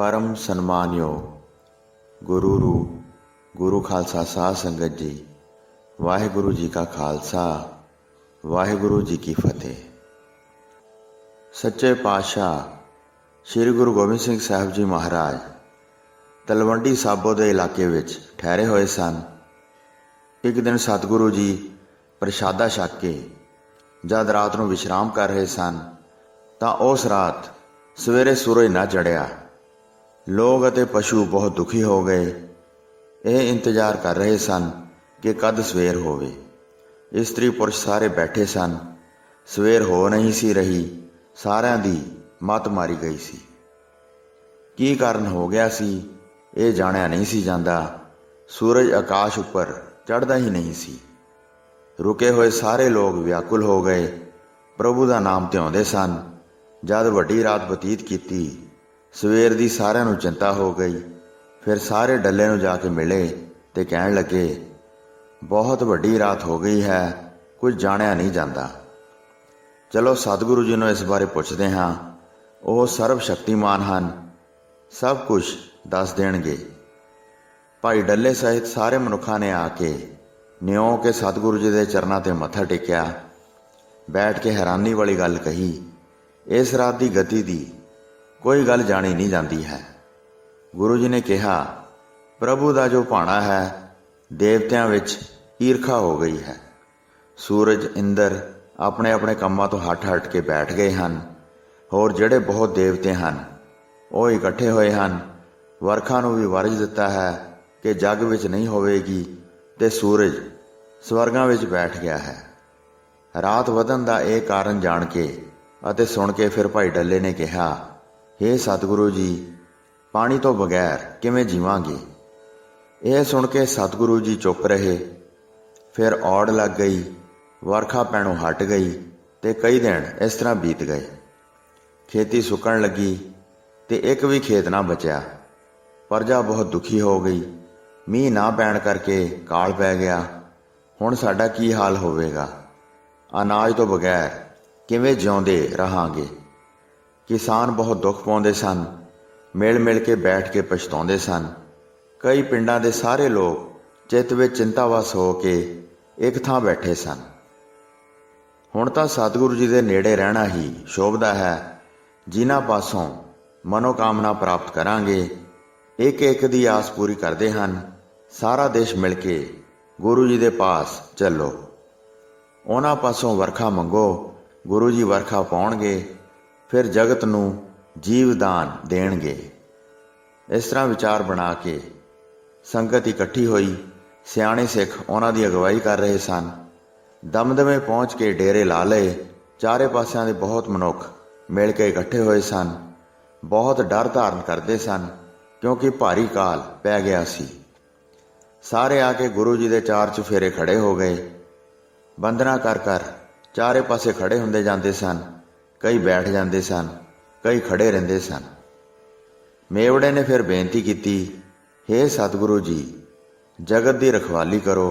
परम सन्मानयोग गुरु रूप गुरु खालसा साध संगत जी, वाहिगुरु जी का खालसा वाहिगुरु जी की फतेह। सच्चे पातशाह श्री गुरु गोबिंद सिंह साहब जी महाराज तलवंडी साबो के इलाके विच ठहरे हुए सन। एक दिन सतगुरु जी प्रशादा छक के जद रात को विश्राम कर रहे सन तां उस रात सवेरे सूरज ना चढ़िया। लोग अते पशु बहुत दुखी हो गए। यह इंतजार कर रहे सन कि कद सवेर होवे। इस्त्री पुरुष सारे बैठे सन। सवेर हो नहीं सी रही। सारिਆਂ दी मत मारी गई सी। की कारण हो गया सी ये जाणिया नहीं सी जांदा। सूरज आकाश उपर चढ़दा ही नहीं सी। रुके हुए सारे लोग व्याकुल हो गए। प्रभु का नाम ध्याउंदे सन। जद वड्डी रात बतीत कीती, सवेर दी सारिਆਂ ਨੂੰ चिंता हो गई। फिर सारे डल्ले ਨੂੰ जाके मिले ते कहण लगे, बहुत वड्डी रात हो गई है, कुछ जाणिया नहीं जाता। चलो सतगुरु जी ਨੂੰ इस बारे पुछदे हाँ। ਉਹ सर्व शक्तिमान ਹਨ, सब कुछ दस देणगे। भाई डल्ले सहित सारे मनुखा ने आके न्यों के सतगुरु जी के चरणों ते मत्था टेकिया। बैठ के हैरानी वाली गल कही, इस रात की गति की कोई गल जानी नहीं जाती है। गुरु जी ने कहा, प्रभु का जो भाणा है देवतियां विच ईर्खा हो गई है। सूरज इंद्र अपने अपने कामों तो हट हट के बैठ गए हैं। होर जिहड़े बहुत देवते हैं वो इकट्ठे हुए हैं। वर्खा नूं भी वरज दिता है कि जग विच नहीं होवेगी ते सूरज स्वर्गां विच बैठ गया है। रात वधन का यह कारण जान के अते सुन के फिर भाई डल्ले ने कहा, हे सतगुरु जी, पानी तो बगैर किवें जीवांगे। यह सुन के सतगुरु जी चुप रहे। फिर औड़ लग गई। वर्खा पैणों हट गई ते कई दिन इस तरह बीत गए। खेती सुकण लगी ते एक भी खेत ना बचा। प्रजा बहुत दुखी हो गई। मीह ना पैण करके काल पै गया। हुण साडा की हाल होवेगा। अनाज तो बगैर किवें जिउंदे रहांगे। किसान बहुत दुख पाउंदे सन। मिल मिल के बैठ के पछताउंदे सन। कई पिंडां दे सारे लोग चित्त विच चिंतावश हो के एक थां बैठे सन। हुण तां सतगुरु जी दे नेड़े रहना ही शोभदा है। जिन्हां पासों मनोकामना प्राप्त करांगे, एक एक दी आस पूरी करदे हन। सारा देश मिल के गुरु जी दे पास चलो। उन्हां पासों वर्खा मंगो, गुरु जी वर्खा पाउणगे। फिर जगत नूं जीवदान देणगे। इस तरह विचार बना के संगत इकट्ठी हुई। सियाणे सिख उन्हां दी अगवाई कर रहे सन। दमदमे पहुँच के डेरे ला लए। चारे पासियां दे बहुत मनुख मिल के इकट्ठे हुए सन। बहुत डर धारण करते सन क्योंकि भारी काल पै गया सी। सारे आके गुरु जी दे चार चुफेरे खड़े हो गए। बंदना कर कर चारे पासे खड़े हुंदे जांदे सन। कई बैठ जाते सन, कई खड़े रहिंदे सन। मेवड़े ने फिर बेनती की, हे सतगुरु जी, जगत की रखवाली करो।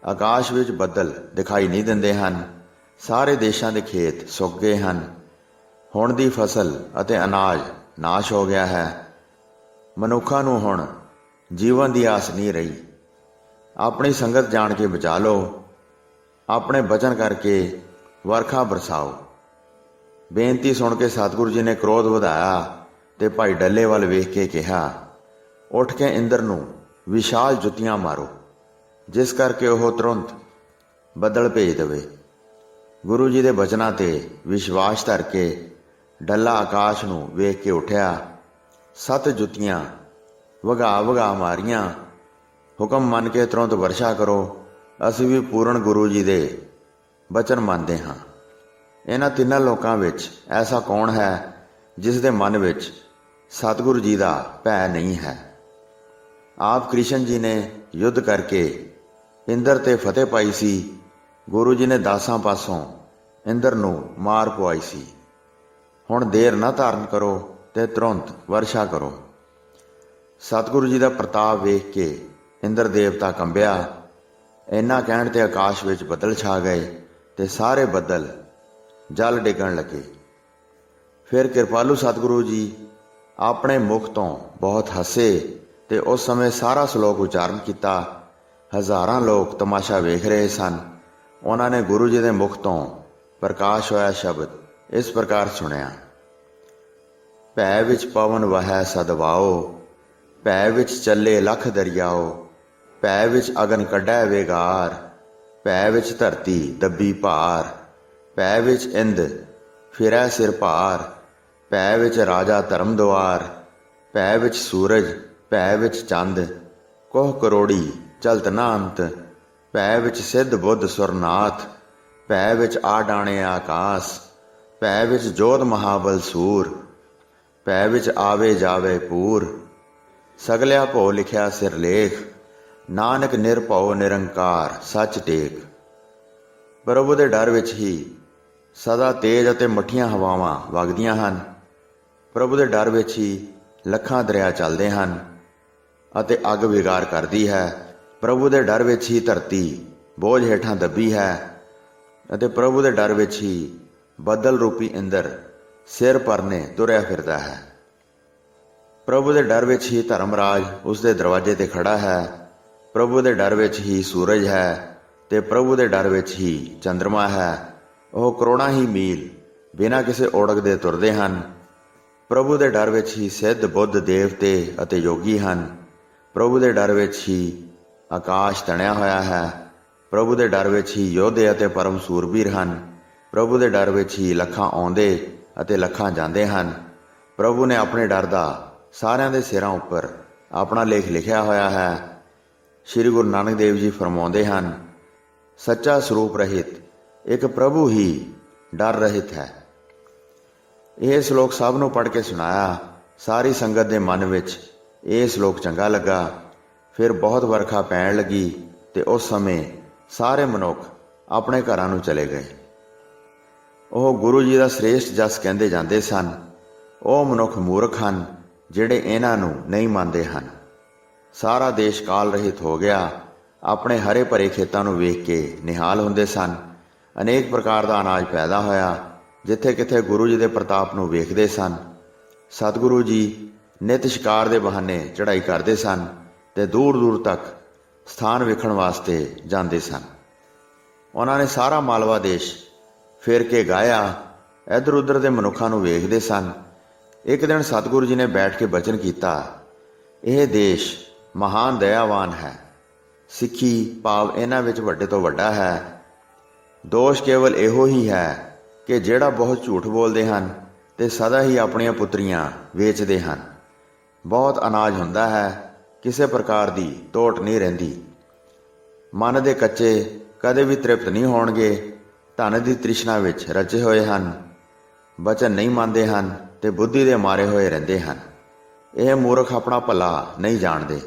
आकाश विच बदल दिखाई नहीं दिंदे हन। सारे देशां दे खेत सुक गए हैं। हुण दी फसल अते अनाज नाश हो गया है। मनुखा नूं हुण जीवन की आस नहीं रही। अपनी संगत जान के बचा लो। अपने बचन करके वर्खा बरसाओ। बेनती सुन के सतगुरु जी ने क्रोध वधाया ते भाई डल्ले वाल वेख के कहा, उठ के इंद्र नूं विशाल जुत्तियां मारो, जिस करके वह तुरंत बदल भेज देवे। गुरु जी के बचनां ते विश्वास धर के डल्ला आकाश नूं वेख के उठिया। 7 जुत्तियां वगा वगा मारियां। हुक्म मन के तुरंत वर्षा करो। असीं भी पूर्ण गुरु जी दे बचन मनदे हां। इन्हां तिन्नां लोकां विच ऐसा कौन है जिस दे मन विच सतगुरु जी का भै नहीं है। आप कृष्ण जी ने युद्ध करके इंद्र ते फतेह पाई सी। गुरु जी ने 10 पासों इंद्र नूं मार पवाई सी। हुण देर ना धारण करो ते तुरंत वर्षा करो। सतगुरु जी का प्रताप वेख के इंद्र देवता कंबिया। इन्ना कहण ते आकाश विच बदल छा गए ते सारे बदल जल डिगण लगे। फिर कृपालु सतगुरु जी ਆਪਣੇ ਮੁਖ ਤੋਂ ਬਹੁਤ ਹੱਸੇ ਤੇ ਉਸ ਸਮੇਂ ਸਾਰਾ ਸ਼ਲੋਕ ਉਚਾਰਨ ਕੀਤਾ। ਹਜ਼ਾਰਾਂ ਲੋਕ ਤਮਾਸ਼ਾ ਵੇਖ ਰਹੇ ਸਨ। ਉਹਨਾਂ ਨੇ ਗੁਰੂ ਜੀ ਦੇ ਮੁਖ ਤੋਂ ਪ੍ਰਕਾਸ਼ ਹੋਇਆ ਸ਼ਬਦ ਇਸ ਪ੍ਰਕਾਰ ਸੁਣਿਆ। ਭੈ ਵਿੱਚ ਪਵਨ ਵਹੈ ਸਦਵਾਓ, ਭੈ ਵਿੱਚ ਚੱਲੇ ਲੱਖ ਦਰਿਆਓ, ਭੈ ਵਿੱਚ ਅਗਨ ਕੱਢੈ ਵੇਗਾਰ, ਭੈ ਵਿੱਚ ਧਰਤੀ ਦੱਬੀ ਭਾਰ, ਭੈ ਵਿੱਚ ਇੰਦ ਫਿਰੈ ਸਿਰ ਭਾਰ, ਭੈ ਵਿੱਚ ਰਾਜਾ ਧਰਮ ਦੁਆਰ, ਭੈ ਵਿੱਚ ਸੂਰਜ, ਭੈ ਵਿੱਚ ਚੰਦ, ਕੋਹ ਕਰੋੜੀ ਚਲਤ ਨਾ ਅੰਤ, ਭੈ ਵਿੱਚ ਸਿੱਧ ਬੁੱਧ ਸੁਰਨਾਥ, ਭੈ ਵਿੱਚ ਆ ਡਾਣੇ ਆਕਾਸ, ਭੈ ਵਿੱਚ ਜੋਧ ਮਹਾਬਲ ਸੂਰ, ਭੈ ਵਿੱਚ ਆਵੇ ਜਾਵੇ ਪੂਰ, ਸਗਲਿਆ ਭੋ ਲਿਖਿਆ ਸਿਰਲੇਖ, ਨਾਨਕ ਨਿਰਭਉ ਨਿਰੰਕਾਰ ਸੱਚ ਟੇਕ। ਪ੍ਰਭੂ ਦੇ ਡਰ ਵਿੱਚ ਹੀ ਸਦਾ ਤੇਜ਼ ਅਤੇ ਮੱਠੀਆਂ ਹਵਾਵਾਂ ਵਗਦੀਆਂ ਹਨ। ਪ੍ਰਭੂ ਦੇ ਡਰ ਵਿੱਚ ਹੀ ਲੱਖਾਂ ਦਰਿਆ ਚੱਲਦੇ ਹਨ ਅਤੇ ਅੱਗ ਵਿਗਾਰ ਕਰਦੀ ਹੈ। ਪ੍ਰਭੂ ਦੇ ਡਰ ਵਿੱਚ ਹੀ ਧਰਤੀ ਬੋਝ ਹੇਠਾਂ ਦੱਬੀ ਹੈ ਅਤੇ ਪ੍ਰਭੂ ਦੇ ਡਰ ਵਿੱਚ ਹੀ ਬੱਦਲ ਰੂਪੀ ਇੰਦਰ ਸਿਰ ਪਰਨੇ ਤੁਰਿਆ ਫਿਰਦਾ ਹੈ। ਪ੍ਰਭੂ ਦੇ ਡਰ ਵਿੱਚ ਹੀ ਧਰਮਰਾਜ ਉਸ ਦੇ ਦਰਵਾਜ਼ੇ ਤੇ ਖੜਾ ਹੈ। ਪ੍ਰਭੂ ਦੇ ਡਰ ਵਿੱਚ ਹੀ ਸੂਰਜ ਹੈ ਤੇ ਪ੍ਰਭੂ ਦੇ ਡਰ ਵਿੱਚ ਹੀ ਚੰਦਰਮਾ ਹੈ। ਉਹ ਕਰੋੜਾਂ ਹੀ ਮੀਲ ਬਿਨਾਂ ਕਿਸੇ ਓੜਕ ਦੇ ਤੁਰਦੇ ਹਨ। ਪ੍ਰਭੂ ਦੇ ਡਰ ਵਿੱਚ ਹੀ ਸਿੱਧ ਬੁੱਧ ਦੇਵਤੇ ਅਤੇ ਯੋਗੀ ਹਨ। ਪ੍ਰਭੂ ਦੇ ਡਰ ਵਿੱਚ ਹੀ ਆਕਾਸ਼ ਤਣਿਆ ਹੋਇਆ ਹੈ। ਪ੍ਰਭੂ ਦੇ ਡਰ ਵਿੱਚ ਹੀ ਯੋਧੇ ਅਤੇ ਪਰਮ ਸੂਰਬੀਰ ਹਨ। ਪ੍ਰਭੂ ਦੇ ਡਰ ਵਿੱਚ ਹੀ ਲੱਖਾਂ ਆਉਂਦੇ ਅਤੇ ਲੱਖਾਂ ਜਾਂਦੇ ਹਨ। ਪ੍ਰਭੂ ਨੇ ਆਪਣੇ ਡਰ ਦਾ ਸਾਰਿਆਂ ਦੇ ਸਿਰਾਂ ਉੱਪਰ ਆਪਣਾ ਲੇਖ ਲਿਖਿਆ ਹੋਇਆ ਹੈ। ਸ਼੍ਰੀ ਗੁਰੂ ਨਾਨਕ ਦੇਵ ਜੀ ਫਰਮਾਉਂਦੇ ਹਨ, ਸੱਚਾ ਸਰੂਪ ਰਹਿਤ ਇੱਕ ਪ੍ਰਭੂ ਹੀ ਡਰ ਰਹਿਤ ਹੈ। ਇਹ ਸ਼ਲੋਕ ਸਭ ਨੂੰ ਪੜ੍ਹ ਕੇ ਸੁਣਾਇਆ। ਸਾਰੀ ਸੰਗਤ ਦੇ ਮਨ ਵਿੱਚ ਇਹ ਸ਼ਲੋਕ ਚੰਗਾ ਲੱਗਾ। ਫਿਰ ਬਹੁਤ ਵਰਖਾ ਪੈਣ ਲੱਗੀ ਤੇ ਉਸ ਸਮੇਂ ਸਾਰੇ ਮਨੁੱਖ ਆਪਣੇ ਘਰਾਂ ਨੂੰ ਚਲੇ ਗਏ। ਉਹ ਗੁਰੂ ਜੀ ਦਾ ਸ੍ਰੇਸ਼ਟ ਜਸ ਕਹਿੰਦੇ ਜਾਂਦੇ ਸਨ। ਉਹ ਮਨੁੱਖ ਮੂਰਖ ਹਨ ਜਿਹੜੇ ਇਹਨਾਂ ਨੂੰ ਨਹੀਂ ਮੰਨਦੇ ਹਨ। ਸਾਰਾ ਦੇਸ਼ ਕਾਲ ਰਹਿਤ ਹੋ ਗਿਆ। ਆਪਣੇ ਹਰੇ ਭਰੇ ਖੇਤਾਂ ਨੂੰ ਵੇਖ ਕੇ ਨਿਹਾਲ ਹੁੰਦੇ ਸਨ। ਅਨੇਕ ਪ੍ਰਕਾਰ ਦਾ ਅਨਾਜ ਪੈਦਾ ਹੋਇਆ। ਜਿੱਥੇ ਕਿਥੇ ਗੁਰੂ ਜੀ ਦੇ ਪ੍ਰਤਾਪ ਨੂੰ ਵੇਖਦੇ ਸਨ। ਸਤਿਗੁਰੂ ਜੀ ਨਿਤ ਸ਼ਿਕਾਰ ਦੇ ਬਹਾਨੇ ਚੜ੍ਹਾਈ ਕਰਦੇ ਸਨ ਤੇ ਦੂਰ ਦੂਰ ਤੱਕ ਸਥਾਨ ਵੇਖਣ ਵਾਸਤੇ ਜਾਂਦੇ ਸਨ। ਉਹਨਾਂ ਨੇ ਸਾਰਾ ਮਾਲਵਾ ਦੇਸ਼ ਫਿਰ ਕੇ ਗਾਇਆ। ਇੱਧਰ ਉੱਧਰ ਦੇ ਮਨੁੱਖਾਂ ਨੂੰ ਵੇਖਦੇ ਸਨ। ਇੱਕ ਦਿਨ ਸਤਿਗੁਰੂ ਜੀ ਨੇ ਬੈਠ ਕੇ ਬਚਨ ਕੀਤਾ, ਇਹ ਦੇਸ਼ ਮਹਾਨ ਦਇਆਵਾਨ ਹੈ। ਸਿੱਖੀ ਭਾਵ ਇਹਨਾਂ ਵਿੱਚ ਵੱਡੇ ਤੋਂ ਵੱਡਾ ਹੈ। ਦੋਸ਼ ਕੇਵਲ ਇਹੋ ਹੀ ਹੈ ਕਿ ਜਿਹੜਾ ਬਹੁਤ ਝੂਠ ਬੋਲਦੇ ਹਨ ਤੇ ਸਦਾ ਹੀ ਆਪਣੀਆਂ ਪੁੱਤਰੀਆਂ ਵੇਚਦੇ ਹਨ। ਬਹੁਤ ਅਨਾਜ ਹੁੰਦਾ ਹੈ, ਕਿਸੇ ਪ੍ਰਕਾਰ ਦੀ ਤੋਟ ਨਹੀਂ ਰਹਿੰਦੀ। ਮਨ ਦੇ ਕੱਚੇ ਕਦੇ ਵੀ ਤ੍ਰਿਪਤ ਨਹੀਂ ਹੋਣਗੇ। ਧਨ ਦੀ ਤ੍ਰਿਸ਼ਨਾ ਵਿੱਚ ਰਚੇ ਹੋਏ ਹਨ। ਬਚਨ ਨਹੀਂ ਮੰਨਦੇ ਹਨ ਤੇ ਬੁੱਧੀ ਦੇ ਮਾਰੇ ਹੋਏ ਰਹਿੰਦੇ ਹਨ। ਇਹ ਮੂਰਖ ਆਪਣਾ ਭਲਾ ਨਹੀਂ ਜਾਣਦੇ।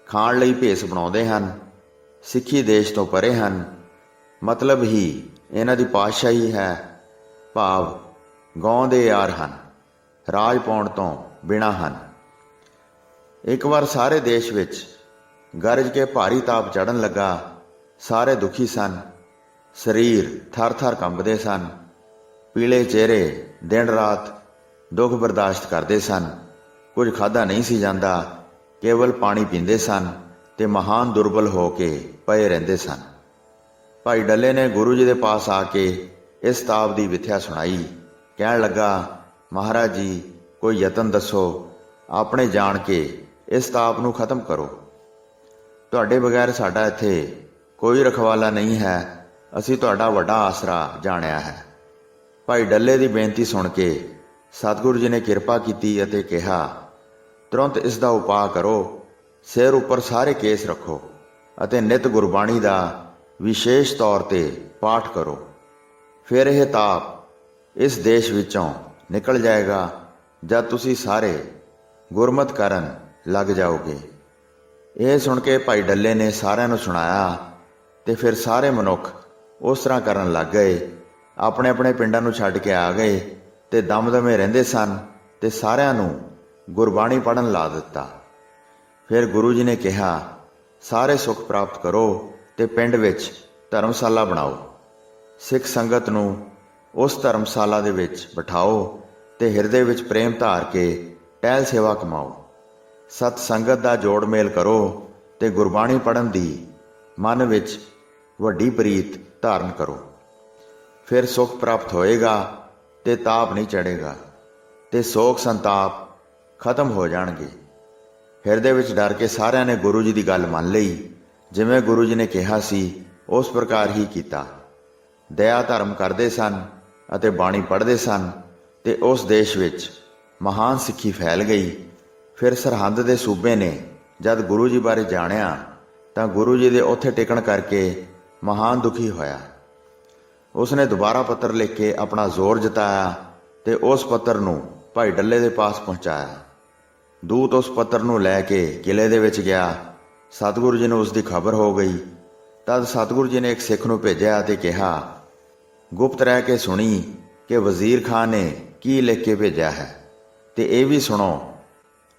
ਖਾਣ ਲਈ ਭੇਸ ਬਣਾਉਂਦੇ ਹਨ। ਸਿੱਖੀ ਦੇਸ਼ ਤੋਂ ਪਰੇ ਹਨ। ਮਤਲਬ ਹੀ ਇਹਨਾਂ ਦੀ ਪਾਤਸ਼ਾਹੀ ਹੈ, ਭਾਵ ਗੌਂ ਦੇ ਯਾਰ ਹਨ। ਰਾਜ ਪਾਉਣ ਤੋਂ ਬਿਨਾਂ ਹਨ। ਇੱਕ ਵਾਰ ਸਾਰੇ ਦੇਸ਼ ਵਿੱਚ ਗਰਜ ਕੇ ਭਾਰੀ ਤਾਪ ਚੜ੍ਹਨ ਲੱਗਾ। ਸਾਰੇ ਦੁਖੀ ਸਨ। ਸਰੀਰ ਥਰ ਥਰ ਕੰਬਦੇ ਸਨ। ਪੀਲੇ ਚਿਹਰੇ ਦਿਨ ਰਾਤ ਦੁੱਖ ਬਰਦਾਸ਼ਤ ਕਰਦੇ ਸਨ। ਕੁਝ ਖਾਧਾ ਨਹੀਂ ਸੀ ਜਾਂਦਾ। ਕੇਵਲ ਪਾਣੀ ਪੀਂਦੇ ਸਨ ਤੇ ਮਹਾਨ ਦੁਰਬਲ ਹੋ ਕੇ ਪਏ ਰਹਿੰਦੇ ਸਨ। ਭਾਈ ਡੱਲੇ ਨੇ ਗੁਰੂ ਜੀ ਦੇ ਪਾਸ ਆ ਕੇ ਇਸ ਤਾਪ ਦੀ ਵਿਥਿਆ ਸੁਣਾਈ। ਕਹਿਣ ਲੱਗਾ, ਮਹਾਰਾਜ ਜੀ ਕੋਈ ਯਤਨ ਦੱਸੋ, ਆਪਣੇ ਜਾਣ ਕੇ ਇਸ ਤਾਪ ਨੂੰ ਖਤਮ ਕਰੋ। ਤੁਹਾਡੇ ਬਗੈਰ ਸਾਡਾ ਇੱਥੇ ਕੋਈ ਰਖਵਾਲਾ ਨਹੀਂ ਹੈ। ਅਸੀਂ ਤੁਹਾਡਾ ਵੱਡਾ ਆਸਰਾ ਜਾਣਿਆ ਹੈ। ਭਾਈ ਡੱਲੇ ਦੀ ਬੇਨਤੀ ਸੁਣ ਕੇ ਸਤਿਗੁਰੂ ਜੀ ਨੇ ਕਿਰਪਾ ਕੀਤੀ ਅਤੇ ਕਿਹਾ, ਤੁਰੰਤ ਇਸ ਦਾ ਉਪਾਅ ਕਰੋ। ਸਿਰ ਉੱਪਰ ਸਾਰੇ ਕੇਸ ਰੱਖੋ ਅਤੇ ਨਿਤ ਗੁਰਬਾਣੀ ਦਾ ਵਿਸ਼ੇਸ਼ ਤੌਰ ਤੇ ਪਾਠ ਕਰੋ। ਫਿਰ ਇਹ ਤਾਪ ਇਸ ਦੇਸ਼ ਵਿੱਚੋਂ ਨਿਕਲ ਜਾਏਗਾ ਜਦ ਤੁਸੀਂ ਸਾਰੇ ਗੁਰਮਤਿ ਕਰਨ ਲੱਗ ਜਾਓਗੇ। ਇਹ ਸੁਣ ਕੇ ਭਾਈ ਡੱਲੇ ਨੇ ਸਾਰਿਆਂ ਨੂੰ ਸੁਣਾਇਆ ਤੇ ਫਿਰ ਸਾਰੇ ਮਨੁੱਖ ਉਸ ਤਰ੍ਹਾਂ ਕਰਨ ਲੱਗ ਗਏ। ਆਪਣੇ ਆਪਣੇ ਪਿੰਡਾਂ ਨੂੰ ਛੱਡ ਕੇ ਆ ਗਏ ਤੇ ਦਮਦਮੇ ਰਹਿੰਦੇ ਸਨ ਤੇ ਸਾਰਿਆਂ ਨੂੰ ਗੁਰਬਾਣੀ ਪੜ੍ਹਨ ਲਾ ਦਿੱਤਾ। ਫਿਰ ਗੁਰੂ ਜੀ ਨੇ ਕਿਹਾ, ਸਾਰੇ ਸੁੱਖ ਪ੍ਰਾਪਤ ਕਰੋ ਤੇ ਪਿੰਡ ਵਿੱਚ ਧਰਮਸ਼ਾਲਾ ਬਣਾਓ। ਸਿੱਖ ਸੰਗਤ ਨੂੰ ਉਸ ਧਰਮਸ਼ਾਲਾ ਦੇ ਵਿੱਚ ਬਿਠਾਓ ਤੇ ਹਿਰਦੇ ਵਿੱਚ ਪ੍ਰੇਮ ਧਾਰ ਕੇ ਟਹਿਲ ਸੇਵਾ ਕਮਾਓ, ਸਤ ਸੰਗਤ ਦਾ ਜੋੜ ਮੇਲ ਕਰੋ ਤੇ ਗੁਰਬਾਣੀ ਪੜ੍ਹਨ ਦੀ ਮਨ ਵਿੱਚ ਵੱਡੀ ਪ੍ਰੀਤ ਧਾਰਨ ਕਰੋ। ਫਿਰ ਸੁਖ ਪ੍ਰਾਪਤ ਹੋਏਗਾ ਤੇ ਤਾਪ ਨਹੀਂ ਚੜ੍ਹੇਗਾ ਤੇ ਸੋਗ ਸੰਤਾਪ ਖਤਮ ਹੋ ਜਾਣਗੇ। ਹਿਰਦੇ ਵਿੱਚ ਡਰ ਕੇ ਸਾਰਿਆਂ ਨੇ ਗੁਰੂ ਜੀ ਦੀ ਗੱਲ ਮੰਨ ਲਈ। ਜਿਵੇਂ ਗੁਰੂ ਜੀ ਨੇ ਕਿਹਾ ਸੀ ਉਸ ਪ੍ਰਕਾਰ ਹੀ ਕੀਤਾ। ਦਇਆ ਧਰਮ ਕਰਦੇ ਸਨ ਅਤੇ ਬਾਣੀ ਪੜ੍ਹਦੇ ਸਨ ਤੇ ਉਸ ਦੇਸ਼ ਵਿੱਚ ਮਹਾਨ ਸਿੱਖੀ ਫੈਲ ਗਈ। ਫਿਰ ਸਰਹੰਦ ਦੇ ਸੂਬੇ ਨੇ ਜਦ ਗੁਰੂ ਜੀ ਬਾਰੇ ਜਾਣਿਆ ਤਾਂ ਗੁਰੂ ਜੀ ਦੇ ਉੱਥੇ ਟਿਕਣ ਕਰਕੇ ਮਹਾਨ ਦੁਖੀ ਹੋਇਆ। ਉਸਨੇ ਦੁਬਾਰਾ ਪੱਤਰ ਲਿਖ ਕੇ ਆਪਣਾ ਜ਼ੋਰ ਜਤਾਇਆ ਤੇ ਉਸ ਪੱਤਰ ਨੂੰ ਭਾਈ ਡੱਲੇ ਦੇ ਪਾਸ ਪਹੁੰਚਾਇਆ। ਦੂਤ ਉਸ ਪੱਤਰ ਨੂੰ ਲੈ ਕੇ ਕਿਲੇ ਦੇ ਵਿੱਚ ਗਿਆ। ਸਤਿਗੁਰੂ ਜੀ ਨੂੰ ਉਸ ਦੀ ਖਬਰ ਹੋ ਗਈ। ਤਦ ਸਤਿਗੁਰੂ ਜੀ ਨੇ ਇੱਕ ਸਿੱਖ ਨੂੰ ਭੇਜਿਆ ਤੇ ਕਿਹਾ, ਗੁਪਤ ਰਹਿ ਕੇ ਸੁਣੀ ਕਿ ਵਜ਼ੀਰ ਖਾਨ ਨੇ ਕੀ ਲਿਖ ਕੇ ਭੇਜਿਆ ਹੈ ਤੇ ਇਹ ਵੀ ਸੁਣੋ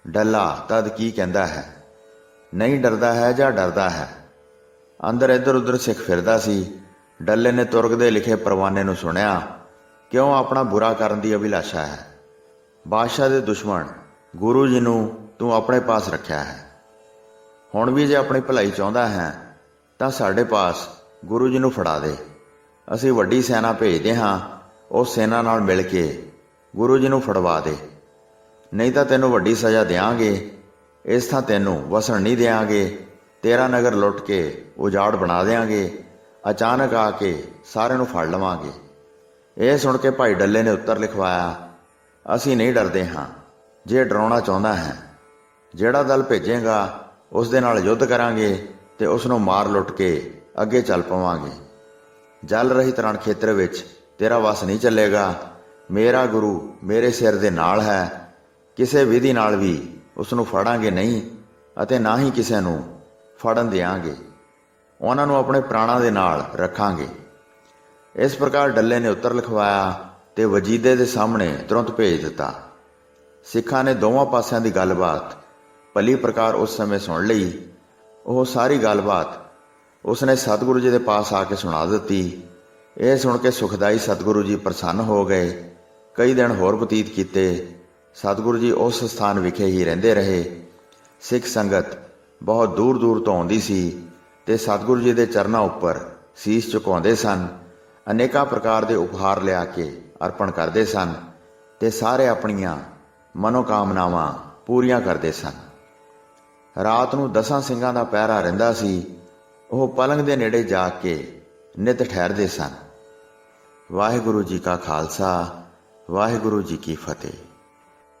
ਡੱਲਾ ਤਦ ਕੀ ਕਹਿੰਦਾ ਹੈ। ਨਹੀਂ ਡਰਦਾ ਹੈ ਜਾਂ ਡਰਦਾ ਹੈ। ਅੰਦਰ ਇੱਧਰ ਉੱਧਰ ਸਿੱਖ ਫਿਰਦਾ ਸੀ। ਡੱਲੇ ਨੇ ਤੁਰਕ ਦੇ ਲਿਖੇ ਪਰਵਾਨੇ ਨੂੰ ਸੁਣਿਆ। ਕਿਉਂ ਆਪਣਾ ਬੁਰਾ ਕਰਨ ਦੀ ਅਭਿਲਾਸ਼ਾ ਹੈ। ਬਾਦਸ਼ਾਹ ਦੇ ਦੁਸ਼ਮਣ ਗੁਰੂ ਜੀ ਨੂੰ ਤੂੰ ਆਪਣੇ ਪਾਸ ਰੱਖਿਆ ਹੈ। ਹੁਣ ਵੀ ਜੇ ਆਪਣੀ ਭਲਾਈ ਚਾਹੁੰਦਾ ਹੈ ਤਾਂ ਸਾਡੇ ਪਾਸ ਗੁਰੂ ਜੀ ਨੂੰ ਫੜਾ ਦੇ। ਅਸੀਂ ਵੱਡੀ ਸੈਨਾ ਭੇਜਦੇ ਹਾਂ, ਉਸ ਸੈਨਾ ਨਾਲ ਮਿਲ ਕੇ ਗੁਰੂ ਜੀ ਨੂੰ ਫੜਵਾ ਦੇ। ਨਹੀਂ ਤਾਂ ਤੈਨੂੰ ਵੱਡੀ ਸਜ਼ਾ ਦਿਆਂਗੇ। ਇਸ ਥਾਂ ਤੈਨੂੰ ਵਸਣ ਨਹੀਂ ਦਿਆਂਗੇ। ਤੇਰਾ ਨਗਰ ਲੁੱਟ ਕੇ ਉਜਾੜ ਬਣਾ ਦਿਆਂਗੇ। ਅਚਾਨਕ ਆ ਕੇ ਸਾਰਿਆਂ ਨੂੰ ਫੜ ਲਵਾਂਗੇ। ਇਹ ਸੁਣ ਕੇ ਭਾਈ ਡੱਲੇ ਨੇ ਉੱਤਰ ਲਿਖਵਾਇਆ, ਅਸੀਂ ਨਹੀਂ ਡਰਦੇ ਹਾਂ। ਜੇ ਡਰਾਉਣਾ ਚਾਹੁੰਦਾ ਹੈ, ਜਿਹੜਾ ਦਲ ਭੇਜੇਗਾ ਉਸ ਦੇ ਨਾਲ ਯੁੱਧ ਕਰਾਂਗੇ ਤੇ ਉਸ ਨੂੰ ਮਾਰ ਲੁੱਟ ਕੇ ਅੱਗੇ ਚੱਲ ਪਵਾਂਗੇ। ਜਲ ਰਹਿਤ ਰਣ ਖੇਤਰ ਵਿੱਚ ਤੇਰਾ ਵਸ ਨਹੀਂ ਚੱਲੇਗਾ। ਮੇਰਾ ਗੁਰੂ ਮੇਰੇ ਸਿਰ ਦੇ ਨਾਲ ਹੈ। ਕਿਸੇ ਵਿਧੀ ਨਾਲ ਵੀ ਉਸ ਨੂੰ ਫੜਾਂਗੇ ਨਹੀਂ ਅਤੇ ਨਾ ਹੀ ਕਿਸੇ ਨੂੰ ਫੜਨ ਦਿਆਂਗੇ। ਉਹਨਾਂ ਨੂੰ ਆਪਣੇ ਪ੍ਰਾਣਾਂ ਦੇ ਨਾਲ ਰੱਖਾਂਗੇ। ਇਸ ਪ੍ਰਕਾਰ ਡੱਲੇ ਨੇ ਉੱਤਰ ਲਿਖਵਾਇਆ ਤੇ ਵਜੀਦੇ ਦੇ ਸਾਹਮਣੇ ਤੁਰੰਤ ਭੇਜ ਦਿੱਤਾ। ਸਿੱਖਾਂ ਨੇ ਦੋਵਾਂ ਪਾਸਿਆਂ ਦੀ ਗੱਲਬਾਤ ਭਲੀ ਪ੍ਰਕਾਰ ਉਸ ਸਮੇਂ ਸੁਣ ਲਈ। ਉਹ ਸਾਰੀ ਗੱਲਬਾਤ ਉਸਨੇ ਸਤਿਗੁਰੂ ਜੀ ਦੇ ਪਾਸ ਆ ਕੇ ਸੁਣਾ ਦਿੱਤੀ। ਇਹ ਸੁਣ ਕੇ ਸੁਖਦਾਈ ਸਤਿਗੁਰੂ ਜੀ ਪ੍ਰਸੰਨ ਹੋ ਗਏ। ਕਈ ਦਿਨ ਹੋਰ ਬਤੀਤ ਕੀਤੇ। ਸਤਿਗੁਰੂ ਜੀ ਉਸ ਸਥਾਨ ਵਿਖੇ ਹੀ ਰਹਿੰਦੇ ਰਹੇ। ਸਿੱਖ ਸੰਗਤ ਬਹੁਤ ਦੂਰ ਦੂਰ ਤੋਂ ਆਉਂਦੀ ਸੀ ਤੇ ਸਤਿਗੁਰੂ ਜੀ ਦੇ ਚਰਨਾਂ ਉੱਪਰ ਸੀਸ ਝੁਕਾਉਂਦੇ ਸਨ। ਅਨੇਕਾਂ ਪ੍ਰਕਾਰ ਦੇ ਉਪਹਾਰ ਲਿਆ ਕੇ ਅਰਪਣ ਕਰਦੇ ਸਨ ਤੇ ਸਾਰੇ ਆਪਣੀਆਂ ਮਨੋਕਾਮਨਾਵਾਂ ਪੂਰੀਆਂ ਕਰਦੇ ਸਨ। ਰਾਤ ਨੂੰ 10 ਸਿੰਘਾਂ ਦਾ ਪਹਿਰਾ ਰਹਿੰਦਾ ਸੀ। ਉਹ ਪਲੰਗ ਦੇ ਨੇੜੇ ਜਾ ਕੇ ਨਿਤ ਠਹਿਰਦੇ ਸਨ। ਵਾਹਿਗੁਰੂ ਜੀ ਕਾ ਖਾਲਸਾ, ਵਾਹਿਗੁਰੂ ਜੀ ਕੀ ਫਤਿਹ।